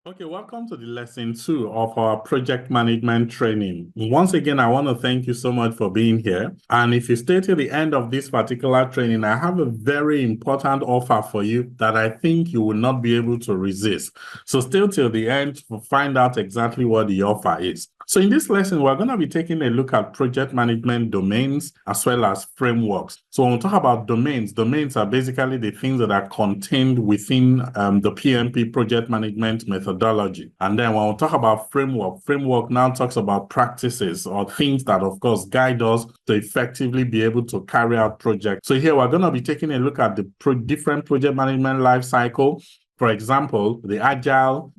Okay, welcome to the lesson 2 of our project management training. Once again, I want to thank you so much for being here. And if you stay till the end of this particular training, I have a very important offer for you that I think you will not be able to resist. So stay till the end to find out exactly what the offer is. So in this lesson, we're going to be taking a look at project management domains as well as frameworks. So when we talk about domains are basically the things that are contained within the PMP project management methodology. And then when we talk about framework now talks about practices or things that, of course, guide us to effectively be able to carry out projects. So here we're going to be taking a look at the different project management life cycle. For example, the Agile,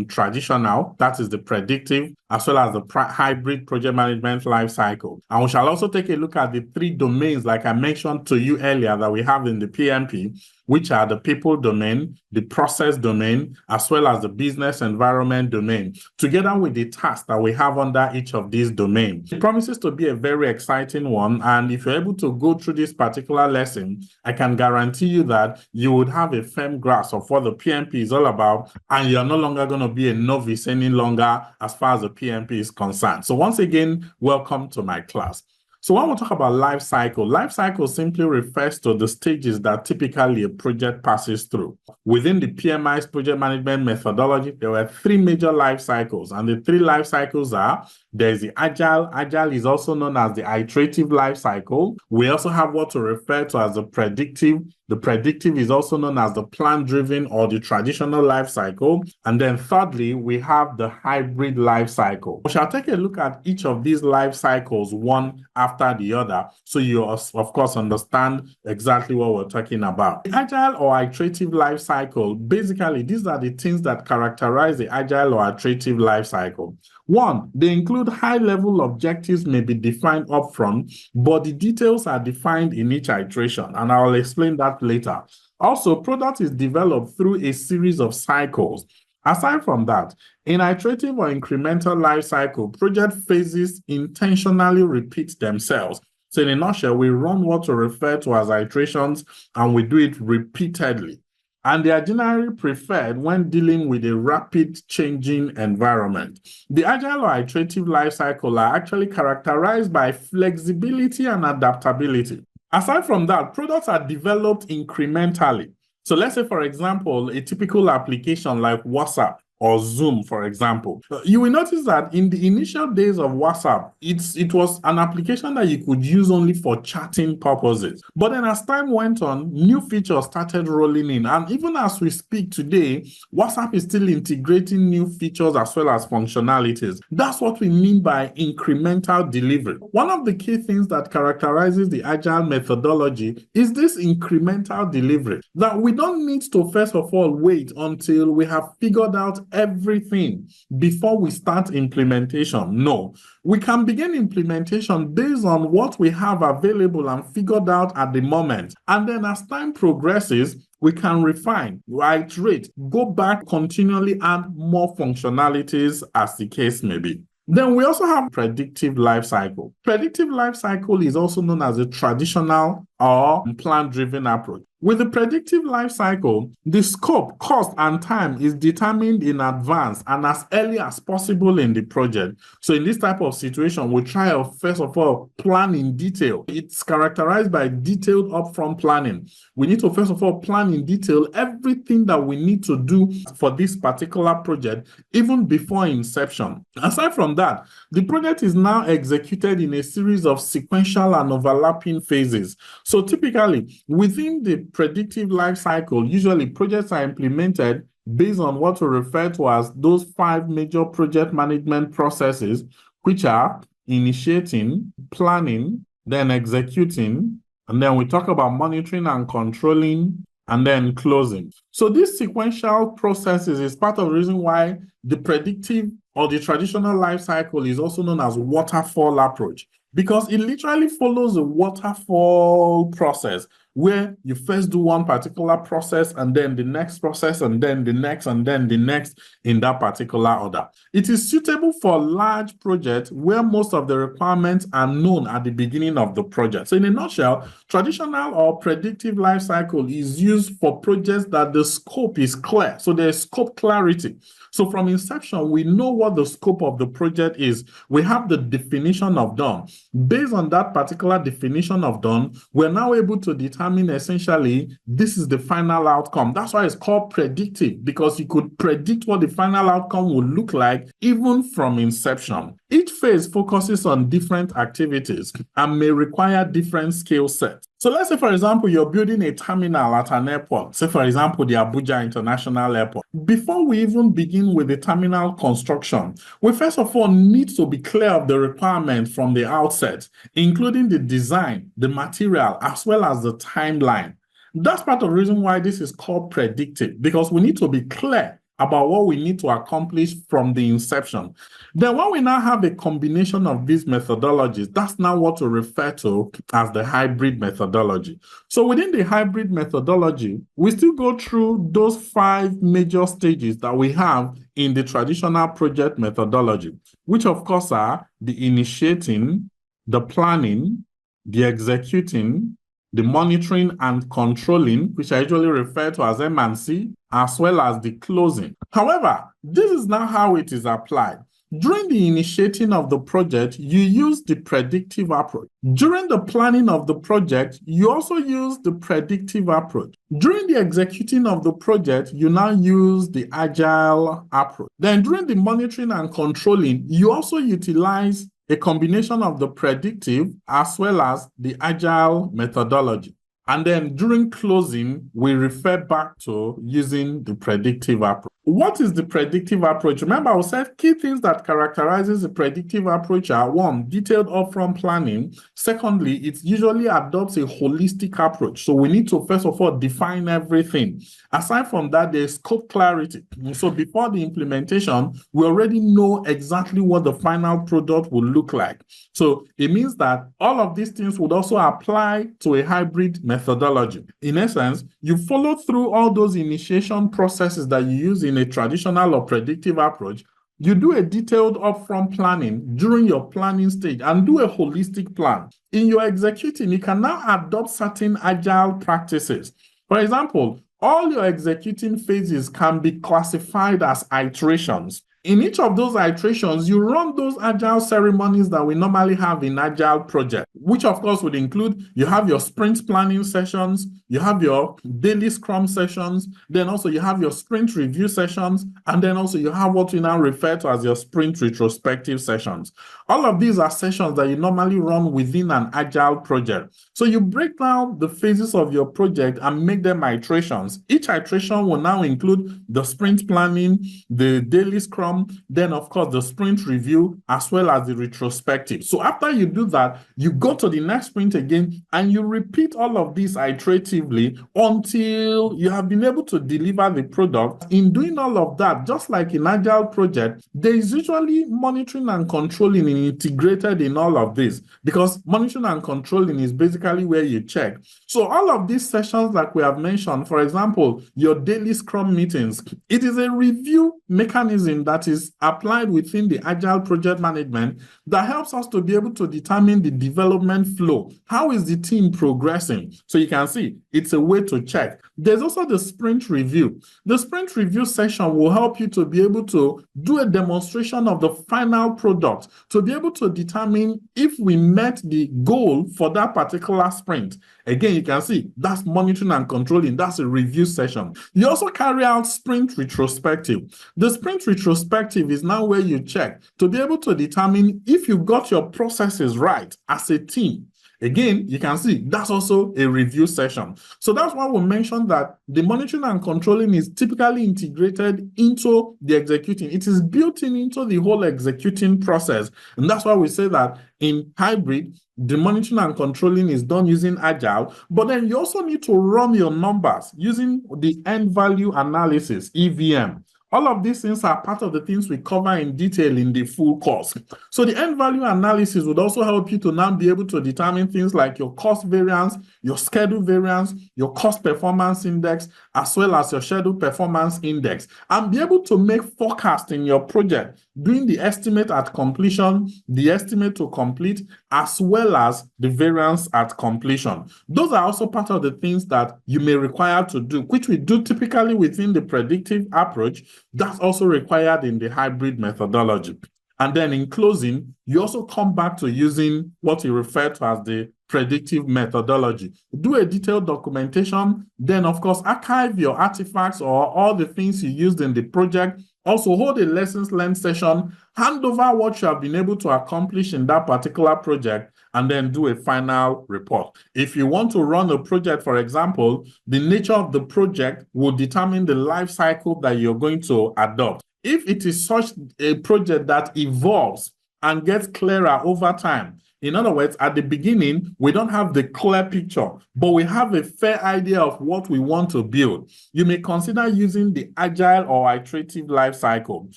traditional, that is the predictive, as well as the hybrid project management life cycle. And we shall also take a look at the 3 domains, like I mentioned to you earlier, that we have in the PMP, which are the people domain, the process domain, as well as the business environment domain, together with the tasks that we have under each of these domains. It promises to be a very exciting one, and if you're able to go through this particular lesson, I can guarantee you that you would have a firm grasp of what the PMP is all about, and you're no longer going to be a novice any longer as far as the PMP is concerned. So once again, welcome to my class. So when we talk about life cycle simply refers to the stages that typically a project passes through. Within the PMI's project management methodology, there were 3 major life cycles, and the 3 life cycles are: there's the Agile. Agile is also known as the iterative life cycle. We also have what we refer to as the predictive. The predictive is also known as the plan-driven or the traditional life cycle. And then thirdly, we have the hybrid life cycle. We shall take a look at each of these life cycles one after the other, so you, of course, understand exactly what we're talking about. The Agile or iterative life cycle, basically, these are the things that characterize the Agile or iterative life cycle. 1, they include high-level objectives may be defined upfront, but the details are defined in each iteration, and I'll explain that later. Also, product is developed through a series of cycles. Aside from that, in iterative or incremental life cycle, project phases intentionally repeat themselves. So in a nutshell, we run what we refer to as iterations, and we do it repeatedly. And they are generally preferred when dealing with a rapid changing environment. The Agile or iterative life cycle are actually characterized by flexibility and adaptability. Aside from that, products are developed incrementally. So let's say, for example, a typical application like WhatsApp or Zoom, for example. You will notice that in the initial days of WhatsApp, it was an application that you could use only for chatting purposes. But then as time went on, new features started rolling in. And even as we speak today, WhatsApp is still integrating new features as well as functionalities. That's what we mean by incremental delivery. One of the key things that characterizes the Agile methodology is this incremental delivery, that we don't need to first of all wait until we have figured out everything before we start implementation. No, we can begin implementation based on what we have available and figured out at the moment. And then as time progresses, we can refine, iterate, go back, continually add more functionalities as the case may be. Then we also have predictive life cycle. Predictive life cycle is also known as a traditional or plan-driven approach. With the predictive life cycle, the scope, cost, and time is determined in advance and as early as possible in the project. So in this type of situation, we try to first of all plan in detail. It's characterized by detailed upfront planning. We need to first of all plan in detail everything that we need to do for this particular project, even before inception. Aside from that, the project is now executed in a series of sequential and overlapping phases. So typically, within the predictive life cycle, usually projects are implemented based on what we refer to as those 5 major project management processes, which are initiating, planning, then executing, and then we talk about monitoring and controlling, and then closing. So this sequential processes is part of the reason why the predictive or the traditional life cycle is also known as waterfall approach, because it literally follows a waterfall process, where you first do one particular process and then the next process and then the next and then the next in that particular order. It is suitable for large projects where most of the requirements are known at the beginning of the project. So in a nutshell, traditional or predictive life cycle is used for projects that the scope is clear. So there's scope clarity. So from inception, we know what the scope of the project is. We have the definition of done. Based on that particular definition of done, we're now able to determine essentially this is the final outcome. That's why it's called predictive, because you could predict what the final outcome will look like even from inception. Each phase focuses on different activities and may require different skill sets. So let's say, for example, you're building a terminal at an airport, say, for example, the Abuja International Airport. Before we even begin with the terminal construction, we first of all need to be clear of the requirements from the outset, including the design, the material, as well as the timeline. That's part of the reason why this is called predictive, because we need to be clear about what we need to accomplish from the inception. Then when we now have a combination of these methodologies, that's now what we refer to as the hybrid methodology. So within the hybrid methodology, we still go through those 5 major stages that we have in the traditional project methodology, which of course are the initiating, the planning, the executing, the monitoring and controlling, which I usually refer to as M&C, as well as the closing. However, this is not how it is applied. During the initiating of the project, you use the predictive approach. During the planning of the project, you also use the predictive approach. During the executing of the project, you now use the agile approach. Then during the monitoring and controlling, you also utilize a combination of the predictive as well as the agile methodology. And then during closing, we refer back to using the predictive approach. What is the predictive approach? Remember, I said key things that characterizes the predictive approach are: 1, detailed upfront planning. Secondly, it usually adopts a holistic approach. So we need to first of all define everything. Aside from that, there's scope clarity. So before the implementation, we already know exactly what the final product will look like. So it means that all of these things would also apply to a hybrid methodology. In essence, you follow through all those initiation processes that you use in a traditional or predictive approach. You do a detailed upfront planning during your planning stage and do a holistic plan. In your executing, you can now adopt certain agile practices. For example, all your executing phases can be classified as iterations. In each of those iterations, you run those agile ceremonies that we normally have in agile projects, which of course would include, you have your sprint planning sessions, you have your daily scrum sessions, then also you have your sprint review sessions, and then also you have what we now refer to as your sprint retrospective sessions. All of these are sessions that you normally run within an agile project. So you break down the phases of your project and make them iterations. Each iteration will now include the sprint planning, the daily scrum, then of course the sprint review, as well as the retrospective. So after you do that, you go to the next sprint again and you repeat all of these iteratively until you have been able to deliver the product. In doing all of that, just like in agile project, there is usually monitoring and controlling integrated in all of this, because monitoring and controlling is basically where you check. So all of these sessions like we have mentioned, for example, your daily scrum meetings, it is a review mechanism that is applied within the agile project management that helps us to be able to determine the development flow. How is the team progressing? So you can see it's a way to check. There's also the sprint review. The sprint review session will help you to be able to do a demonstration of the final product, to be able to determine if we met the goal for that particular sprint. Again, you can see that's monitoring and controlling. That's a review session. You also carry out sprint retrospective. The sprint retrospective is now where you check to be able to determine if you got your processes right as a team. Again, you can see that's also a review session. So that's why we mentioned that the monitoring and controlling is typically integrated into the executing. It is built into the whole executing process. And that's why we say that in hybrid, the monitoring and controlling is done using Agile, but then you also need to run your numbers using the end value analysis, EVM. All of these things are part of the things we cover in detail in the full course. So the end value analysis would also help you to now be able to determine things like your cost variance, your schedule variance, your cost performance index, as well as your schedule performance index, and be able to make forecast in your project, doing the estimate at completion, the estimate to complete, as well as the variance at completion. Those are also part of the things that you may require to do, which we do typically within the predictive approach. That's also required in the hybrid methodology. And then in closing, you also come back to using what we refer to as the predictive methodology. Do a detailed documentation, then of course archive your artifacts or all the things you used in the project. Also hold a lessons learned session, hand over what you have been able to accomplish in that particular project, and then do a final report. If you want to run a project, for example, the nature of the project will determine the life cycle that you're going to adopt. If it is such a project that evolves and gets clearer over time, in other words, at the beginning, we don't have the clear picture, but we have a fair idea of what we want to build. You may consider using the agile or iterative life cycle,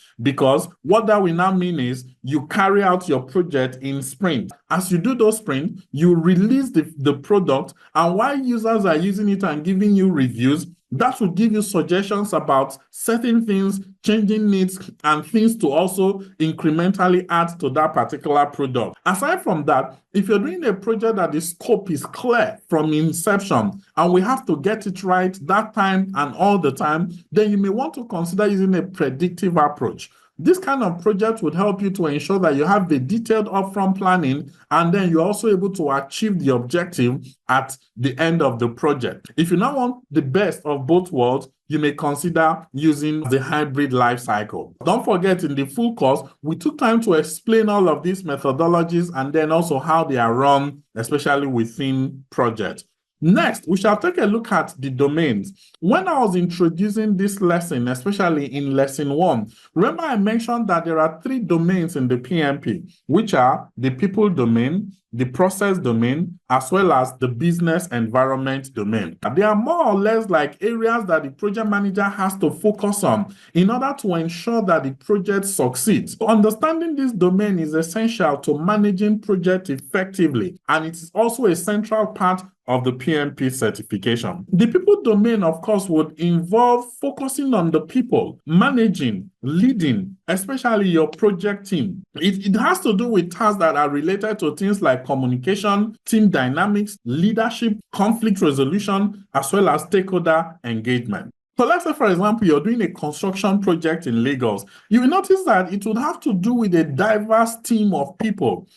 because what that will now mean is you carry out your project in sprints. As you do those sprints, you release the product, and while users are using it and giving you reviews, that will give you suggestions about certain things, changing needs, and things to also incrementally add to that particular product. Aside from that, if you're doing a project that the scope is clear from inception, and we have to get it right that time and all the time, then you may want to consider using a predictive approach. This kind of project would help you to ensure that you have the detailed upfront planning, and then you're also able to achieve the objective at the end of the project. If you now want the best of both worlds, you may consider using the hybrid life cycle. Don't forget, in the full course, we took time to explain all of these methodologies and then also how they are run, especially within projects. Next, we shall take a look at the domains. When I was introducing this lesson, especially in lesson 1, remember I mentioned that there are 3 domains in the PMP, which are the people domain, the process domain, as well as the business environment domain. They are more or less like areas that the project manager has to focus on in order to ensure that the project succeeds. So understanding this domain is essential to managing project effectively, and it is also a central part of the PMP certification. The people domain, of course, would involve focusing on the people, managing, leading, especially your project team. It has to do with tasks that are related to things like communication, team dynamics, leadership, conflict resolution, as well as stakeholder engagement. So let's say, for example, you're doing a construction project in Lagos. You will notice that it would have to do with a diverse team of people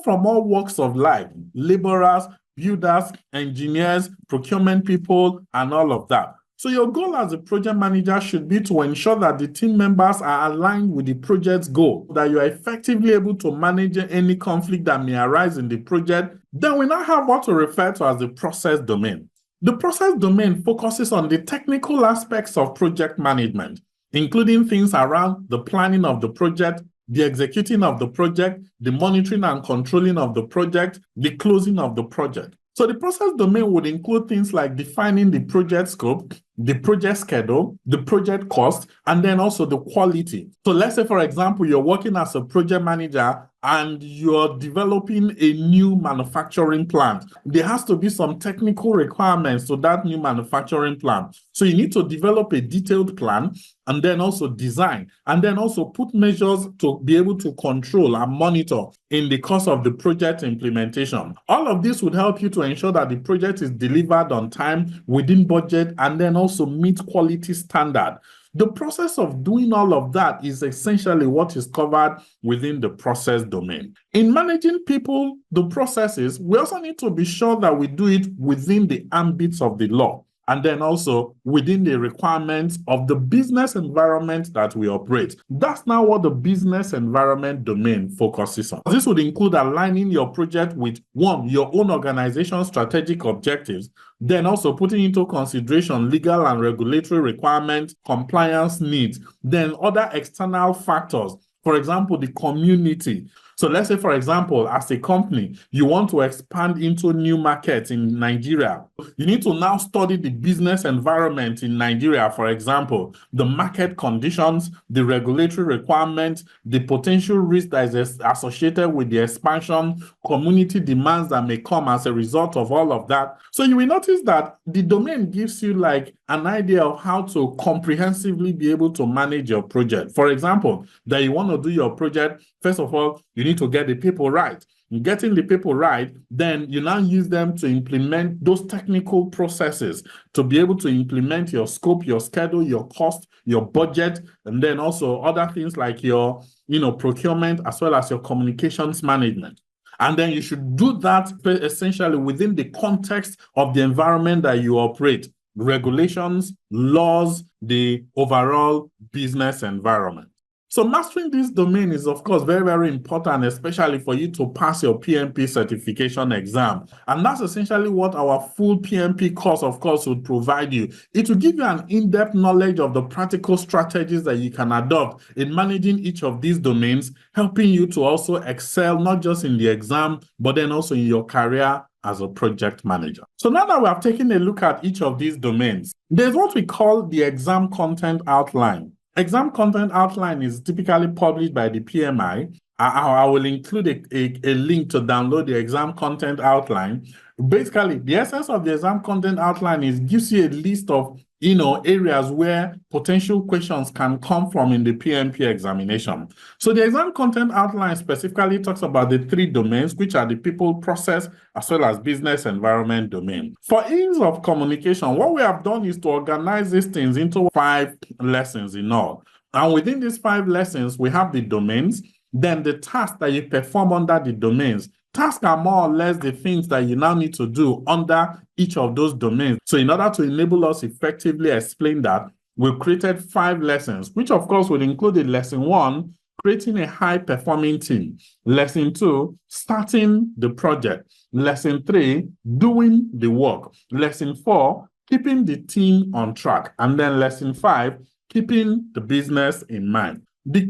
from all walks of life, laborers, builders, engineers, procurement people, and all of that. So your goal as a project manager should be to ensure that the team members are aligned with the project's goal, that you are effectively able to manage any conflict that may arise in the project. Then we now have what we refer to as the process domain. The process domain focuses on the technical aspects of project management, including things around the planning of the project, the executing of the project, the monitoring and controlling of the project, the closing of the project. So the process domain would include things like defining the project scope, the project schedule, the project cost, and then also the quality. So let's say, for example, you're working as a project manager and you're developing a new manufacturing plant. There has to be some technical requirements to that new manufacturing plant. So you need to develop a detailed plan and then also design, and then also put measures to be able to control and monitor in the course of the project implementation. All of this would help you to ensure that the project is delivered on time, within budget, and then also meet quality standard. The process of doing all of that is essentially what is covered within the process domain. In managing people, the processes, we also need to be sure that we do it within the ambits of the law, and then also within the requirements of the business environment that we operate. That's now what the business environment domain focuses on. This would include aligning your project with, 1, your own organization's strategic objectives, then also putting into consideration legal and regulatory requirements, compliance needs, then other external factors. For example, the community. So let's say, for example, as a company, you want to expand into new markets in Nigeria. You need to now study the business environment in Nigeria, for example, the market conditions, the regulatory requirements, the potential risk that is associated with the expansion, community demands that may come as a result of all of that. So you will notice that the domain gives you like an idea of how to comprehensively be able to manage your project. For example, that you want to do your project, first of all, you need to get the people right. Getting the people right, then you now use them to implement those technical processes to be able to implement your scope, your schedule, your cost, your budget, and then also other things like your, procurement as well as your communications management. And then you should do that essentially within the context of the environment that you operate, regulations, laws, the overall business environment. So mastering this domain is, of course, very, very important, especially for you to pass your PMP certification exam. And that's essentially what our full PMP course, of course, would provide you. It will give you an in-depth knowledge of the practical strategies that you can adopt in managing each of these domains, helping you to also excel not just in the exam, but then also in your career as a project manager. So now that we have taken a look at each of these domains, there's what we call the exam content outline. Exam content outline is typically published by the PMI. I will include a link to download the exam content outline. Basically, the essence of the exam content outline is gives you a list of areas where potential questions can come from in the PMP examination. So the exam content outline specifically talks about the 3 domains, which are the people, process, as well as business environment domain. For ease of communication, what we have done is to organize these things into 5 lessons in all. And within these 5 lessons, we have the domains, then the tasks that you perform under the domains. Tasks are more or less the things that you now need to do under each of those domains. So in order to enable us effectively explain that, we've created 5 lessons, which of course will include in lesson 1, creating a high-performing team. Lesson 2, starting the project. Lesson 3, doing the work. Lesson 4, keeping the team on track. And then lesson 5, keeping the business in mind.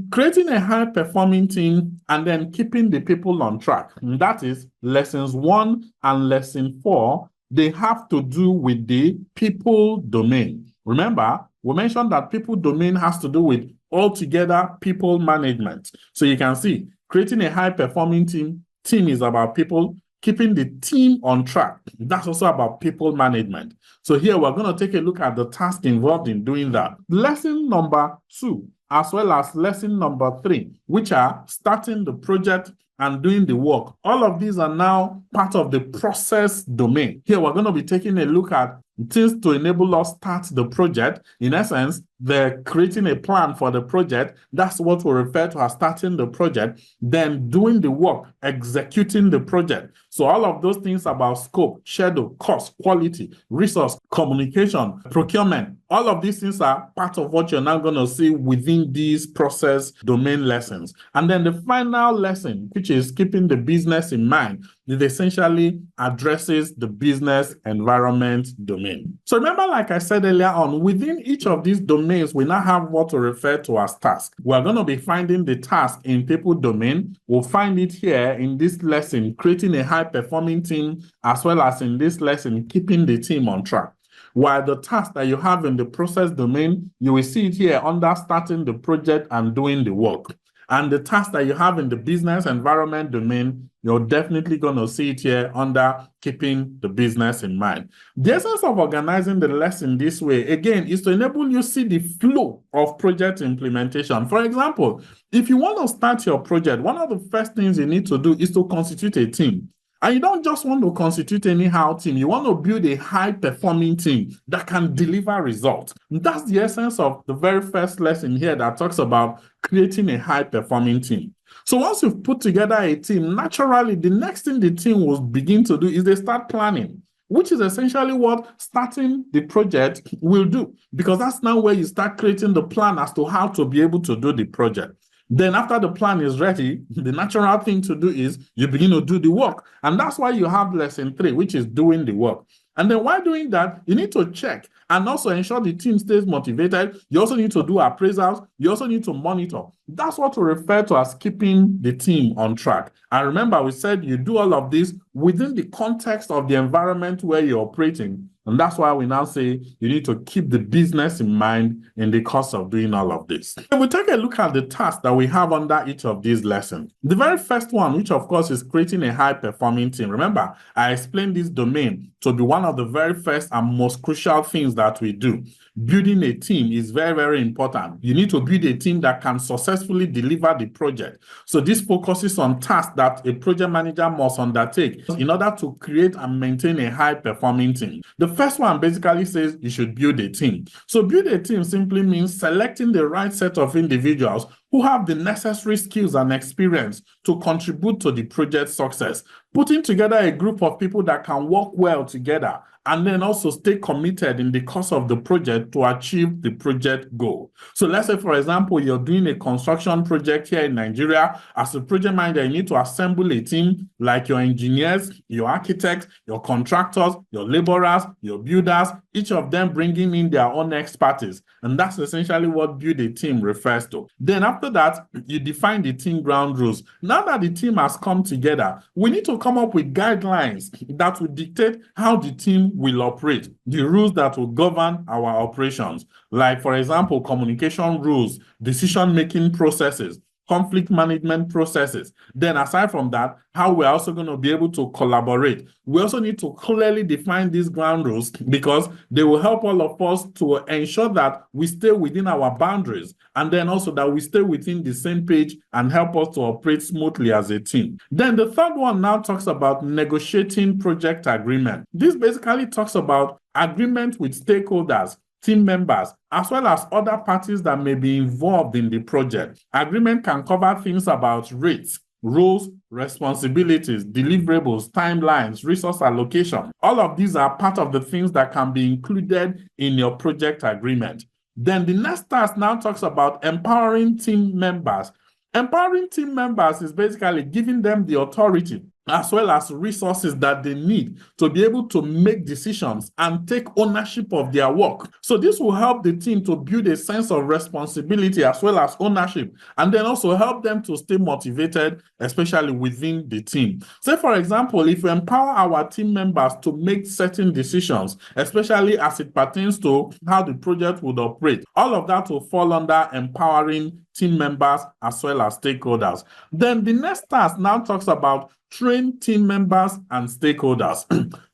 Creating a high-performing team and then keeping the people on track. And that is lessons 1 and lesson 4. They have to do with the people domain. Remember, we mentioned that people domain has to do with altogether people management. So you can see creating a high-performing team is about people. Keeping the team on track, that's also about people management. So here we're going to take a look at the task involved in doing that. Lesson number 2, as well as lesson number 3, which are starting the project and doing the work. All of these are now part of the process domain. Here we're going to be taking a look at things to enable us start the project. In essence, they're creating a plan for the project. That's what we refer to as starting the project. Then doing the work, executing the project. So all of those things about scope, schedule, cost, quality, resource, communication, procurement, all of these things are part of what you're now going to see within these process domain lessons. And then the final lesson, which is keeping the business in mind, it essentially addresses the business environment domain. So remember, like I said earlier on, within each of these domains, we now have what we refer to as task. We're going to be finding the task in people domain. We'll find it here in this lesson, creating a high-performing team, as well as in this lesson, keeping the team on track. While the task that you have in the process domain, you will see it here under starting the project and doing the work. And the task that you have in the business environment domain, you're definitely going to see it here under keeping the business in mind. The essence of organizing the lesson this way, again, is to enable you to see the flow of project implementation. For example, if you want to start your project, one of the first things you need to do is to constitute a team. And you don't just want to constitute anyhow team. You want to build a high-performing team that can deliver results. And that's the essence of the very first lesson here that talks about creating a high-performing team. So once you've put together a team, naturally, the next thing the team will begin to do is they start planning, which is essentially what starting the project will do, because that's now where you start creating the plan as to how to be able to do the project. Then after the plan is ready, the natural thing to do is you begin to do the work. And that's why you have lesson 3, which is doing the work. And then while doing that, you need to check and also ensure the team stays motivated. You also need to do appraisals. You also need to monitor. That's what we refer to as keeping the team on track. And remember, we said you do all of this within the context of the environment where you're operating. And that's why we now say you need to keep the business in mind in the course of doing all of this. If we take a look at the tasks that we have under each of these lessons, the very first one, which of course is creating a high-performing team. Remember, I explained this domain to be one of the very first and most crucial things that we do. Building a team is very, very important. You need to build a team that can successfully deliver the project. So this focuses on tasks that a project manager must undertake in order to create and maintain a high-performing team. The first one basically says you should build a team. So build a team simply means selecting the right set of individuals who have the necessary skills and experience to contribute to the project's success. Putting together a group of people that can work well together and then also stay committed in the course of the project to achieve the project goal. So let's say, for example, you're doing a construction project here in Nigeria. As a project manager, you need to assemble a team like your engineers, your architects, your contractors, your laborers, your builders, each of them bringing in their own expertise. And that's essentially what build a team refers to. Then after that, you define the team ground rules. Now that the team has come together, we need to come up with guidelines that will dictate how the team will operate, the rules that will govern our operations. Like, for example, communication rules, decision-making processes, conflict management processes. Then aside from that, how we're also going to be able to collaborate. We also need to clearly define these ground rules because they will help all of us to ensure that we stay within our boundaries and then also that we stay within the same page and help us to operate smoothly as a team. Then the third one now talks about negotiating project agreement. This basically talks about agreement with stakeholders, team members, as well as other parties that may be involved in the project. Agreement can cover things about rates, roles, responsibilities, deliverables, timelines, resource allocation. All of these are part of the things that can be included in your project agreement. Then the next task now talks about empowering team members. Empowering team members is basically giving them the authority as well as resources that they need to be able to make decisions and take ownership of their work. So this will help the team to build a sense of responsibility as well as ownership, and then also help them to stay motivated, especially within the team. Say, for example, if we empower our team members to make certain decisions, especially as it pertains to how the project would operate, all of that will fall under empowering team members as well as stakeholders. Then the next task now talks about train team members and stakeholders.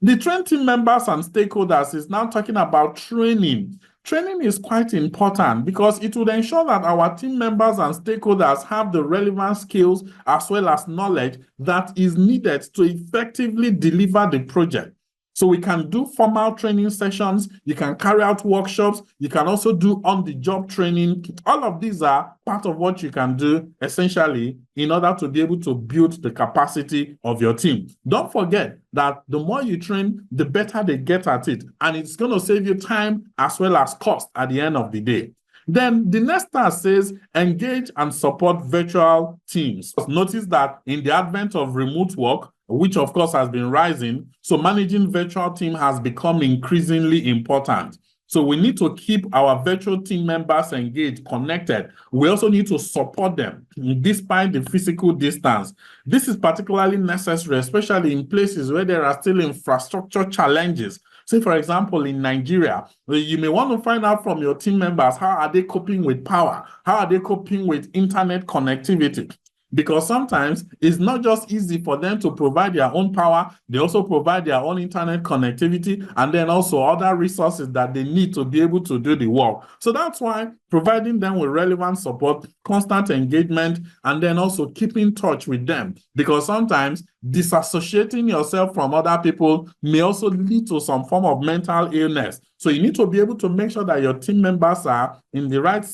The train team members and stakeholders is now talking about training. Training is quite important because it would ensure that our team members and stakeholders have the relevant skills as well as knowledge that is needed to effectively deliver the project. So we can do formal training sessions, you can carry out workshops, you can also do on-the-job training. All of these are part of what you can do essentially in order to be able to build the capacity of your team. Don't forget that the more you train, the better they get at it. And it's going to save you time as well as cost at the end of the day. Then the next task says engage and support virtual teams. Notice that in the advent of remote work, which of course has been rising, so managing virtual team has become increasingly important. So we need to keep our virtual team members engaged, connected. We also need to support them despite the physical distance. This is particularly necessary, especially in places where there are still infrastructure challenges. Say, for example, in Nigeria, you may want to find out from your team members, how are they coping with power? How are they coping with internet connectivity? Because sometimes it's not just easy for them to provide their own power, they also provide their own internet connectivity and then also other resources that they need to be able to do the work. So that's why providing them with relevant support, constant engagement, and then also keep in touch with them. Because sometimes disassociating yourself from other people may also lead to some form of mental illness. So you need to be able to make sure that your team members are in the right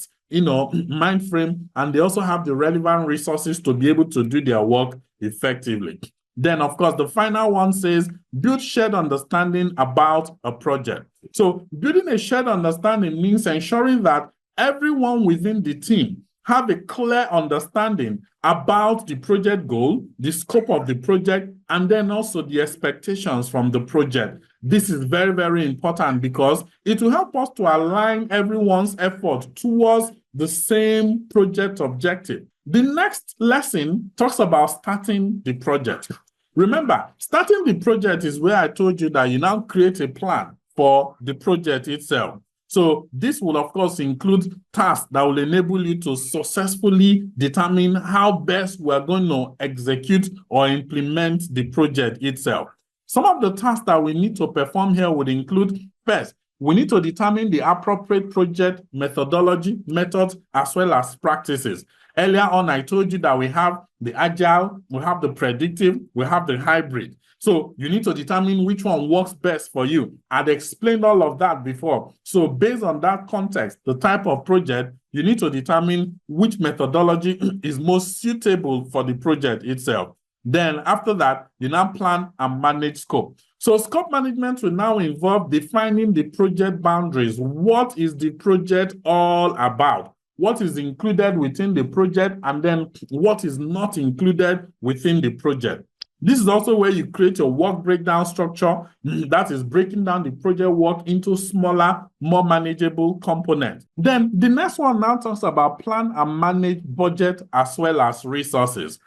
mind frame, and they also have the relevant resources to be able to do their work effectively. Then, of course, the final one says, build shared understanding about a project. So building a shared understanding means ensuring that everyone within the team have a clear understanding about the project goal, the scope of the project, and then also the expectations from the project. This is very, very important because it will help us to align everyone's effort towards the same project objective. The next lesson talks about starting the project. Remember, starting the project is where I told you that you now create a plan for the project itself. So this will, of course, include tasks that will enable you to successfully determine how best we're going to execute or implement the project itself. Some of the tasks that we need to perform here would include, first, we need to determine the appropriate project methodology, methods, as well as practices. Earlier on, I told you that we have the Agile, we have the predictive, we have the hybrid. So you need to determine which one works best for you. I'd explained all of that before. So based on that context, the type of project, you need to determine which methodology is most suitable for the project itself. Then after that, you now plan and manage scope. So scope management will now involve defining the project boundaries. What is the project all about? What is included within the project, and then what is not included within the project. This is also where you create your work breakdown structure, that is breaking down the project work into smaller, more manageable components. Then the next one now talks about plan and manage budget as well as resources.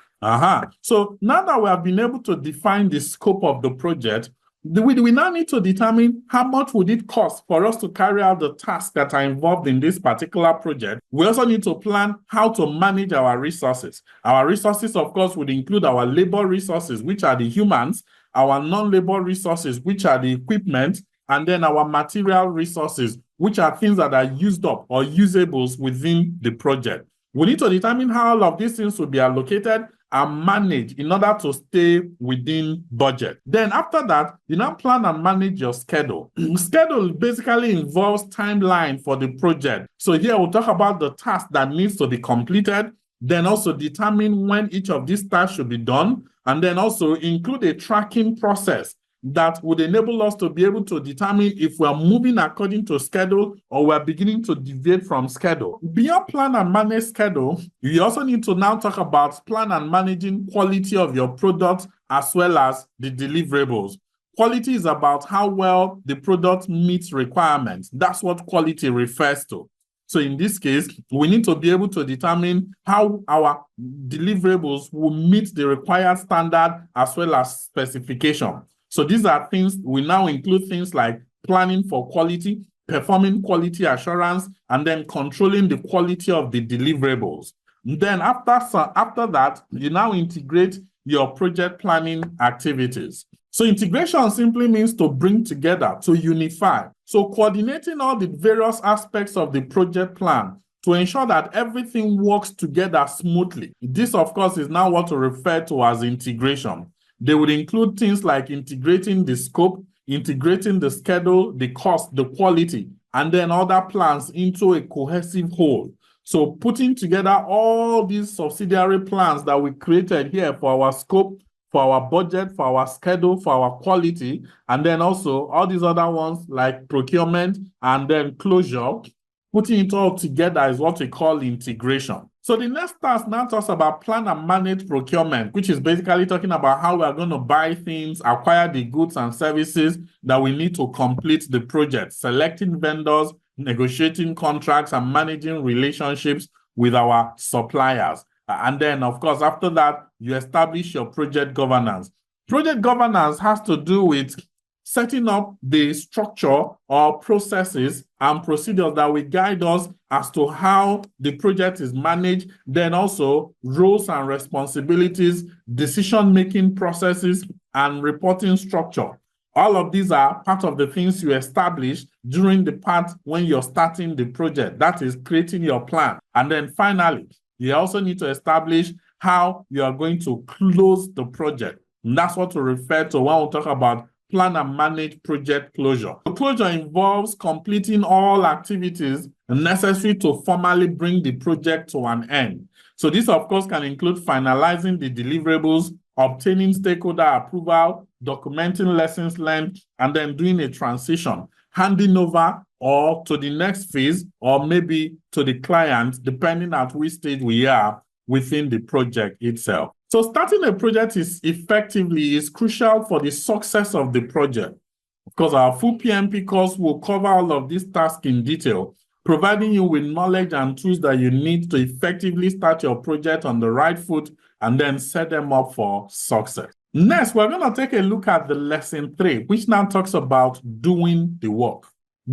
So now that we have been able to define the scope of the project, we now need to determine how much would it cost for us to carry out the tasks that are involved in this particular project. We also need to plan how to manage our resources. Our resources, of course, would include our labor resources, which are the humans, our non-labor resources, which are the equipment, and then our material resources, which are things that are used up or usables within the project. We need to determine how all of these things will be allocated and manage in order to stay within budget. Then after that, you now plan and manage your schedule. Schedule basically involves timeline for the project. So here we'll talk about the task that needs to be completed, then also determine when each of these tasks should be done, and then also include a tracking process that would enable us to be able to determine if we're moving according to schedule or we're beginning to deviate from schedule. Beyond plan and manage schedule, you also need to now talk about plan and managing quality of your product as well as the deliverables. Quality is about how well the product meets requirements. That's what quality refers to. So in this case, we need to be able to determine how our deliverables will meet the required standard as well as specification. So these are things, we now include things like planning for quality, performing quality assurance, and then controlling the quality of the deliverables. Then after that, you now integrate your project planning activities. So integration simply means to bring together, to unify. So coordinating all the various aspects of the project plan to ensure that everything works together smoothly. This, of course, is now what we refer to as integration. They would include things like integrating the scope, integrating the schedule, the cost, the quality, and then other plans into a cohesive whole. So putting together all these subsidiary plans that we created here for our scope, for our budget, for our schedule, for our quality, and then also all these other ones like procurement and then closure, putting it all together is what we call integration. So the next task now talks about plan and manage procurement, which is basically talking about how we are going to buy things, acquire the goods and services that we need to complete the project, selecting vendors, negotiating contracts, and managing relationships with our suppliers. And then, of course, after that, you establish your project governance. Project governance has to do with setting up the structure or processes and procedures that will guide us as to how the project is managed, then also roles and responsibilities, decision-making processes, and reporting structure. All of these are part of the things you establish during the part when you're starting the project. That is creating your plan. And then finally, you also need to establish how you are going to close the project. And that's what we refer to when we talk about plan and manage project closure. The closure involves completing all activities necessary to formally bring the project to an end. So this, of course, can include finalizing the deliverables, obtaining stakeholder approval, documenting lessons learned, and then doing a transition, handing over or to the next phase, or maybe to the client, depending at which stage we are within the project itself. So starting a project is crucial for the success of the project. Of course, our full PMP course will cover all of these tasks in detail, providing you with knowledge and tools that you need to effectively start your project on the right foot and then set them up for success. Next, we're going to take a look at the lesson 3, which now talks about doing the work.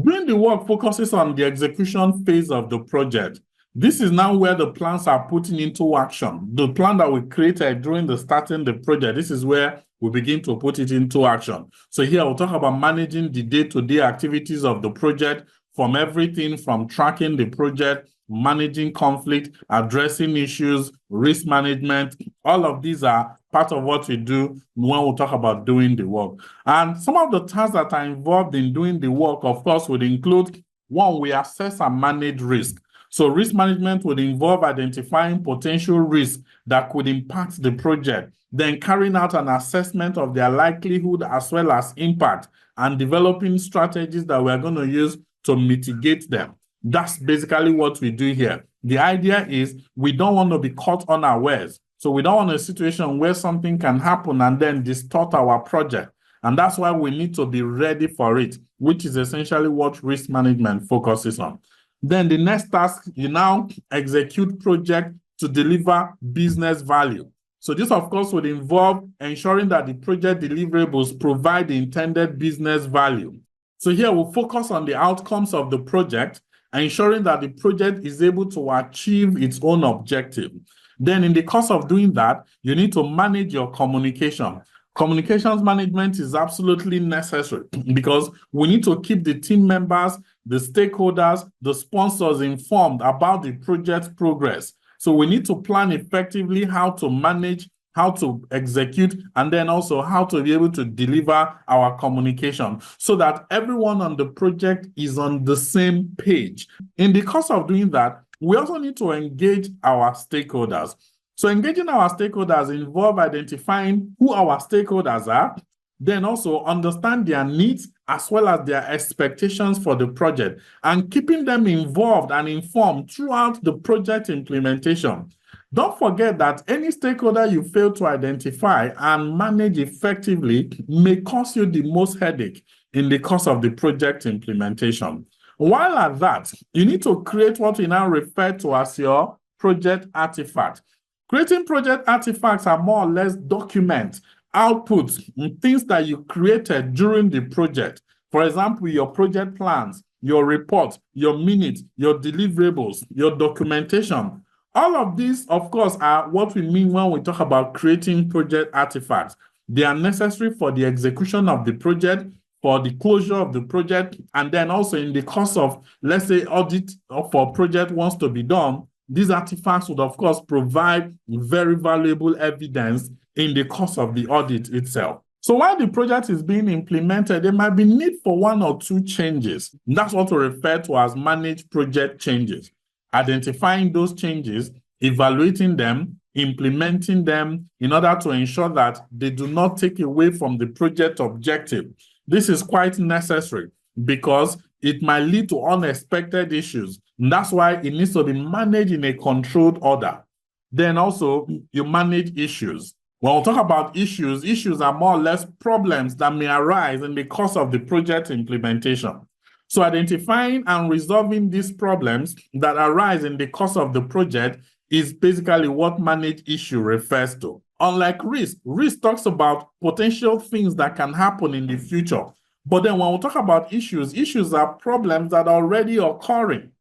Doing the work focuses on the execution phase of the project. This is now where the plans are putting into action. The plan that we created during the starting the project, this is where we begin to put it into action. So here we'll talk about managing the day-to-day activities of the project, from everything from tracking the project, managing conflict, addressing issues, risk management. All of these are part of what we do when we talk about doing the work. And some of the tasks that are involved in doing the work, of course, would include, one, we assess and manage risk. So risk management would involve identifying potential risks that could impact the project, then carrying out an assessment of their likelihood as well as impact, and developing strategies that we're going to use to mitigate them. That's basically what we do here. The idea is we don't want to be caught unawares. So we don't want a situation where something can happen and then distort our project. And that's why we need to be ready for it, which is essentially what risk management focuses on. Then the next task, you now execute project to deliver business value. So this, of course, would involve ensuring that the project deliverables provide the intended business value. So here we'll focus on the outcomes of the project, ensuring that the project is able to achieve its own objective. Then in the course of doing that, you need to manage your communication. Communications management is absolutely necessary because we need to keep the team members, the stakeholders, the sponsors informed about the project's progress. So we need to plan effectively how to manage, how to execute, and then also how to be able to deliver our communication so that everyone on the project is on the same page. In the course of doing that, we also need to engage our stakeholders. So engaging our stakeholders involves identifying who our stakeholders are, then also understand their needs as well as their expectations for the project, and keeping them involved and informed throughout the project implementation. Don't forget that any stakeholder you fail to identify and manage effectively may cause you the most headache in the course of the project implementation. While at that, you need to create what we now refer to as your project artifact. Creating project artifacts are more or less documents, outputs, and things that you created during the project. For example, your project plans, your reports, your minutes, your deliverables, your documentation. All of these, of course, are what we mean when we talk about creating project artifacts. They are necessary for the execution of the project, for the closure of the project, and then also in the course of, let's say, audit for project wants to be done. These artifacts would, of course, provide very valuable evidence in the course of the audit itself. So while the project is being implemented, there might be need for 1 or 2 changes. And that's what we refer to as managed project changes. Identifying those changes, evaluating them, implementing them in order to ensure that they do not take away from the project objective. This is quite necessary because it might lead to unexpected issues. And that's why it needs to be managed in a controlled order. Then also, you manage issues. When we talk about issues, issues are more or less problems that may arise in the course of the project implementation. So identifying and resolving these problems that arise in the course of the project is basically what managed issue refers to. Unlike risk, risk talks about potential things that can happen in the future. But then when we talk about issues, issues are problems that are already occurring.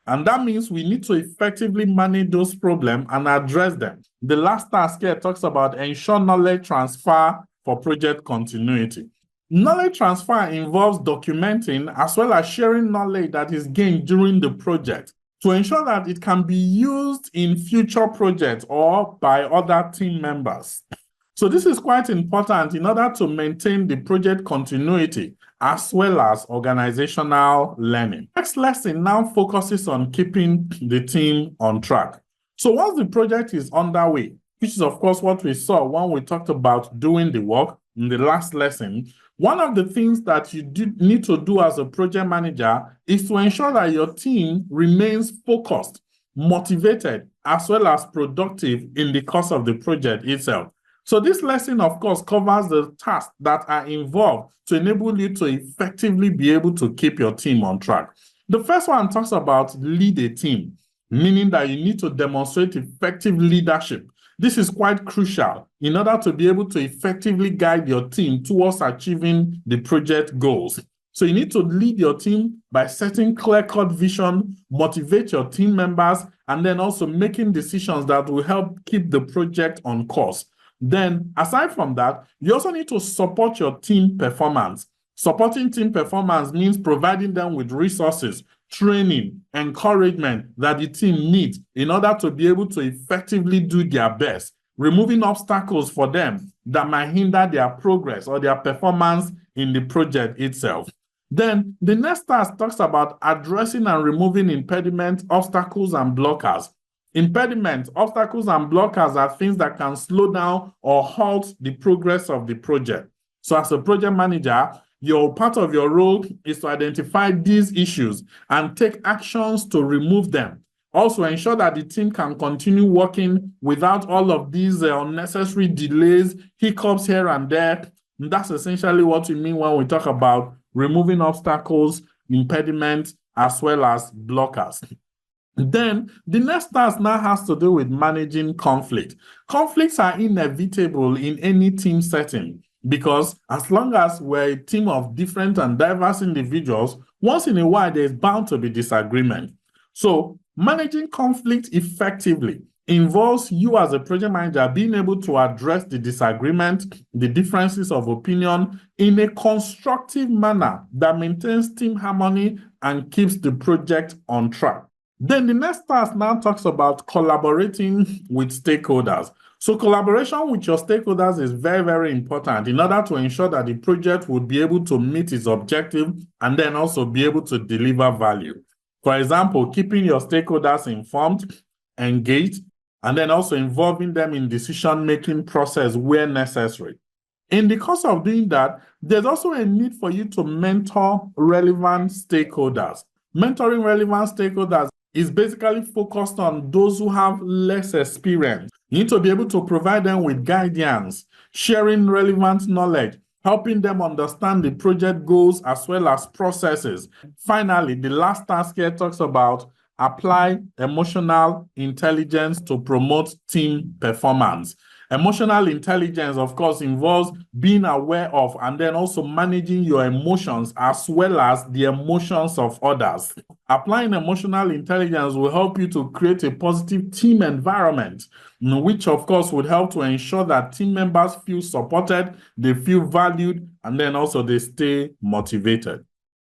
And that means we need to effectively manage those problems and address them. The last task here talks about ensure knowledge transfer for project continuity. Knowledge transfer involves documenting as well as sharing knowledge that is gained during the project to ensure that it can be used in future projects or by other team members. So this is quite important in order to maintain the project continuity as well as organizational learning. Next lesson now focuses on keeping the team on track. So once the project is underway, which is of course what we saw when we talked about doing the work in the last lesson, one of the things that you need to do as a project manager is to ensure that your team remains focused, motivated, as well as productive in the course of the project itself. So this lesson, of course, covers the tasks that are involved to enable you to effectively be able to keep your team on track. The first one talks about lead a team, meaning that you need to demonstrate effective leadership. This is quite crucial in order to be able to effectively guide your team towards achieving the project goals. So you need to lead your team by setting clear-cut vision, motivate your team members, and then also making decisions that will help keep the project on course. Then, aside from that, you also need to support your team performance. Supporting team performance means providing them with resources, training, encouragement that the team needs in order to be able to effectively do their best, removing obstacles for them that might hinder their progress or their performance in the project itself. Then the next task talks about addressing and removing impediments, obstacles, and blockers. Impediments, obstacles, and blockers are things that can slow down or halt the progress of the project. So as a project manager, part of your role is to identify these issues and take actions to remove them. Also ensure that the team can continue working without all of these unnecessary delays, hiccups here and there. And that's essentially what we mean when we talk about removing obstacles, impediments, as well as blockers. Then the next task now has to do with managing conflict. Conflicts are inevitable in any team setting because as long as we're a team of different and diverse individuals, once in a while there's bound to be disagreement. So managing conflict effectively involves you as a project manager being able to address the disagreement, the differences of opinion in a constructive manner that maintains team harmony and keeps the project on track. Then the next task now talks about collaborating with stakeholders. So collaboration with your stakeholders is very, very important in order to ensure that the project would be able to meet its objective and then also be able to deliver value. For example, keeping your stakeholders informed, engaged, and then also involving them in decision-making process where necessary. In the course of doing that, there's also a need for you to mentor relevant stakeholders. Mentoring relevant stakeholders is basically focused on those who have less experience. You need to be able to provide them with guidance, sharing relevant knowledge, helping them understand the project goals as well as processes. Finally, the last task here talks about apply emotional intelligence to promote team performance. Emotional intelligence, of course, involves being aware of and then also managing your emotions as well as the emotions of others. Applying emotional intelligence will help you to create a positive team environment, which, of course, would help to ensure that team members feel supported, they feel valued, and then also they stay motivated.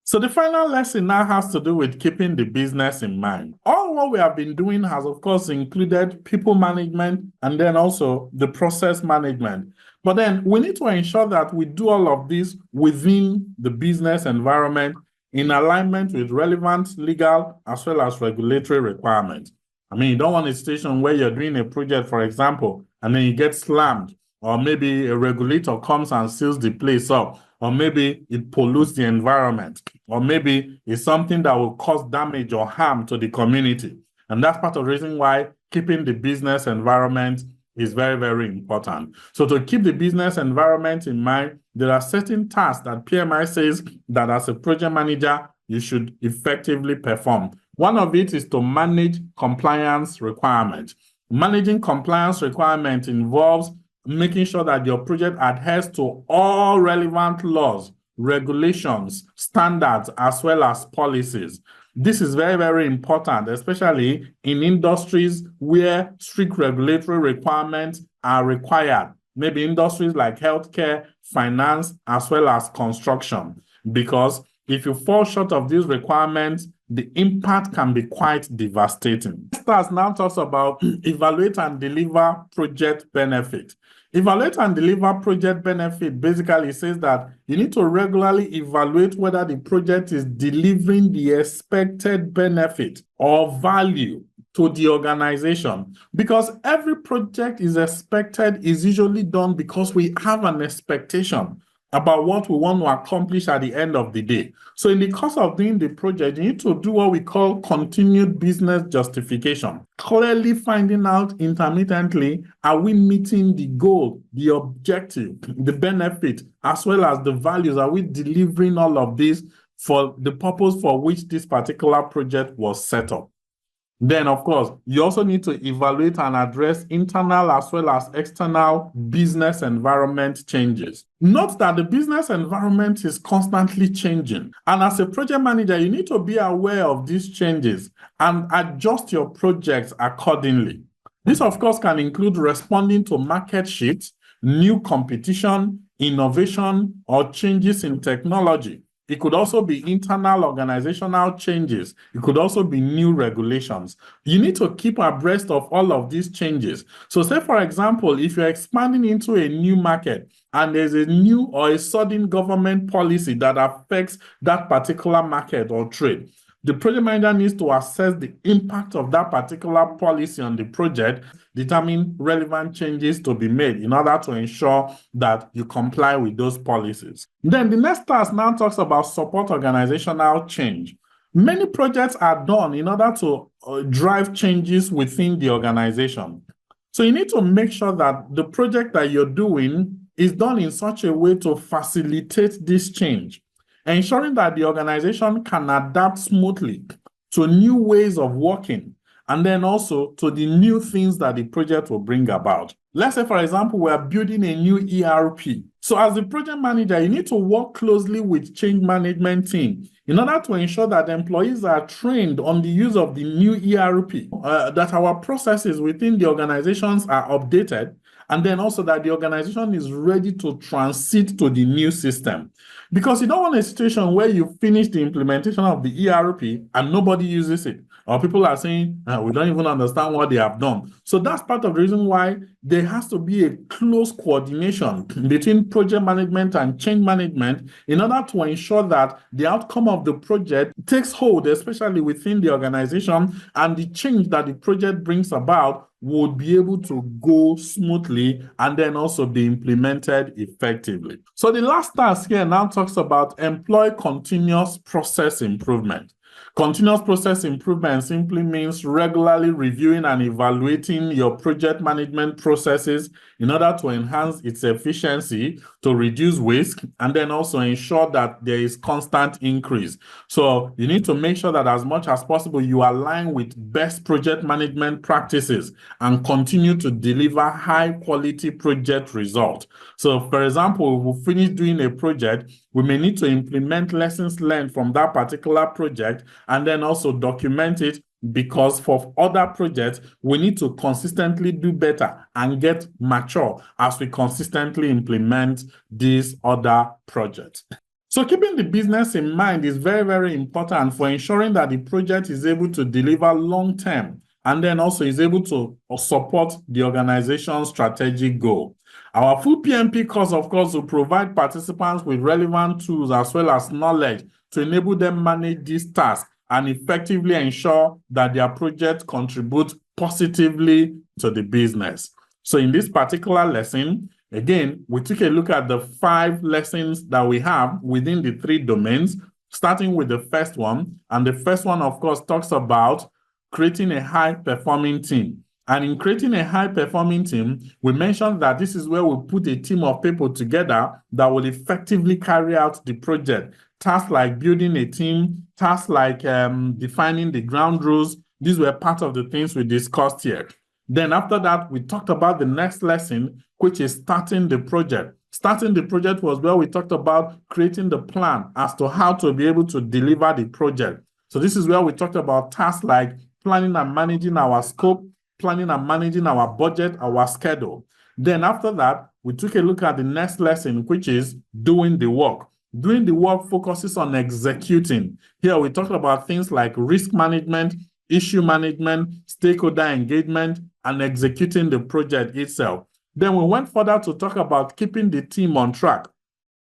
So the final lesson now has to do with keeping the business in mind. All what we have been doing has, of course, included people management and then also the process management. But then we need to ensure that we do all of this within the business environment in alignment with relevant legal as well as regulatory requirements. I mean, you don't want a situation where you're doing a project, for example, and then you get slammed, or maybe a regulator comes and seals the place up, or maybe it pollutes the environment, or maybe it's something that will cause damage or harm to the community. And that's part of the reason why keeping the business environment is very, very important. So to keep the business environment in mind, there are certain tasks that PMI says that as a project manager, you should effectively perform. One of it is to manage compliance requirements. Managing compliance requirements involves making sure that your project adheres to all relevant laws, regulations, standards, as well as policies. This is very, very important, especially in industries where strict regulatory requirements are required. Maybe industries like healthcare, finance, as well as construction. Because if you fall short of these requirements, the impact can be quite devastating. Stars now talks about evaluate and deliver project benefit. Evaluate and deliver project benefit basically says that you need to regularly evaluate whether the project is delivering the expected benefit or value to the organization. Because every project is usually done because we have an expectation about what we want to accomplish at the end of the day. So in the course of doing the project, you need to do what we call continued business justification. Clearly finding out intermittently, are we meeting the goal, the objective, the benefit, as well as the values? Are we delivering all of this for the purpose for which this particular project was set up? Then, of course, you also need to evaluate and address internal as well as external business environment changes. Note that the business environment is constantly changing. And as a project manager, you need to be aware of these changes and adjust your projects accordingly. This, of course, can include responding to market shifts, new competition, innovation, or changes in technology. It could also be internal organizational changes. It could also be new regulations. You need to keep abreast of all of these changes. So say, for example, if you're expanding into a new market and there's a new or a sudden government policy that affects that particular market or trade, the project manager needs to assess the impact of that particular policy on the project, determine relevant changes to be made in order to ensure that you comply with those policies. Then the next task now talks about support organizational change. Many projects are done in order to drive changes within the organization. So you need to make sure that the project that you're doing is done in such a way to facilitate this change, ensuring that the organization can adapt smoothly to new ways of working, and then also to the new things that the project will bring about. Let's say, for example, we're building a new ERP. So as the project manager, you need to work closely with change management team in order to ensure that employees are trained on the use of the new ERP, that our processes within the organizations are updated, and then also that the organization is ready to transit to the new system. Because you don't want a situation where you finish the implementation of the ERP and nobody uses it, or people are saying, we don't even understand what they have done. So that's part of the reason why there has to be a close coordination between project management and change management in order to ensure that the outcome of the project takes hold, especially within the organization, and the change that the project brings about would be able to go smoothly and then also be implemented effectively. So the last task here now talks about employ continuous process improvement. Continuous process improvement simply means regularly reviewing and evaluating your project management processes in order to enhance its efficiency, to reduce waste, and then also ensure that there is constant increase. So you need to make sure that as much as possible, you align with best project management practices and continue to deliver high quality project results. So for example, if we finish doing a project, we may need to implement lessons learned from that particular project and then also document it, because for other projects, we need to consistently do better and get mature as we consistently implement these other projects. So keeping the business in mind is very, very important for ensuring that the project is able to deliver long-term and then also is able to support the organization's strategic goal. Our full PMP course, of course, will provide participants with relevant tools as well as knowledge to enable them manage these tasks and effectively ensure that their project contributes positively to the business. So in this particular lesson, again, we took a look at the 5 lessons that we have within the 3 domains, starting with the first one. And the first one, of course, talks about creating a high-performing team. And in creating a high-performing team, we mentioned that this is where we put a team of people together that will effectively carry out the project. Tasks like building a team, tasks like defining the ground rules, these were part of the things we discussed here. Then after that, we talked about the next lesson, which is starting the project. Starting the project was where we talked about creating the plan as to how to be able to deliver the project. So this is where we talked about tasks like planning and managing our scope, planning and managing our budget, our schedule. Then after that, we took a look at the next lesson, which is doing the work. Doing the work focuses on executing. Here we talked about things like risk management, issue management, stakeholder engagement, and executing the project itself. Then we went further to talk about keeping the team on track,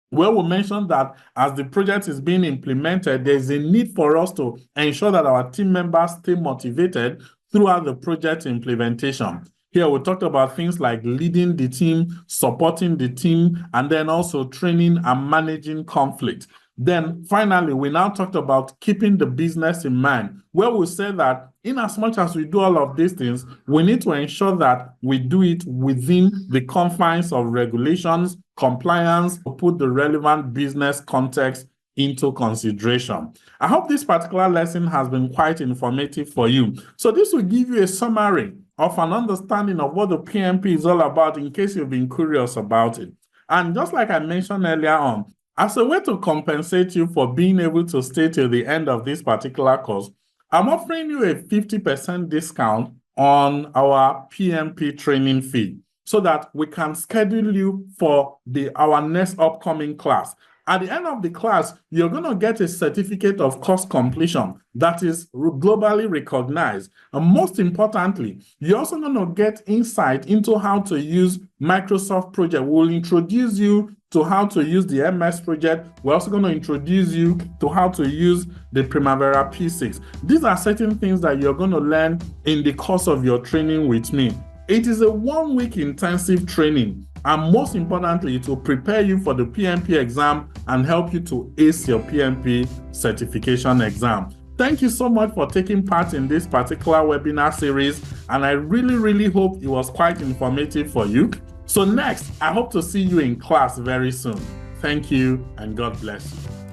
where we mentioned that as the project is being implemented, there's a need for us to ensure that our team members stay motivated throughout the project implementation. Here we talked about things like leading the team, supporting the team, and then also training and managing conflict. Then finally, we now talked about keeping the business in mind, where we said that in as much as we do all of these things, we need to ensure that we do it within the confines of regulations, compliance, to put the relevant business context into consideration. I hope this particular lesson has been quite informative for you. So this will give you a summary of an understanding of what the PMP is all about in case you've been curious about it. And just like I mentioned earlier on, as a way to compensate you for being able to stay till the end of this particular course, I'm offering you a 50% discount on our PMP training fee so that we can schedule you for our next upcoming class. At the end of the class, you're going to get a certificate of course completion that is globally recognized. And most importantly, you're also going to get insight into how to use Microsoft Project. We'll introduce you to how to use the MS Project. We're also going to introduce you to how to use the Primavera P6. These are certain things that you're going to learn in the course of your training with me. It is a 1-week intensive training, and most importantly, it will prepare you for the PMP exam and help you to ace your PMP certification exam. Thank you so much for taking part in this particular webinar series, and I really hope it was quite informative for you. So next, I hope to see you in class very soon. Thank you, and God bless you.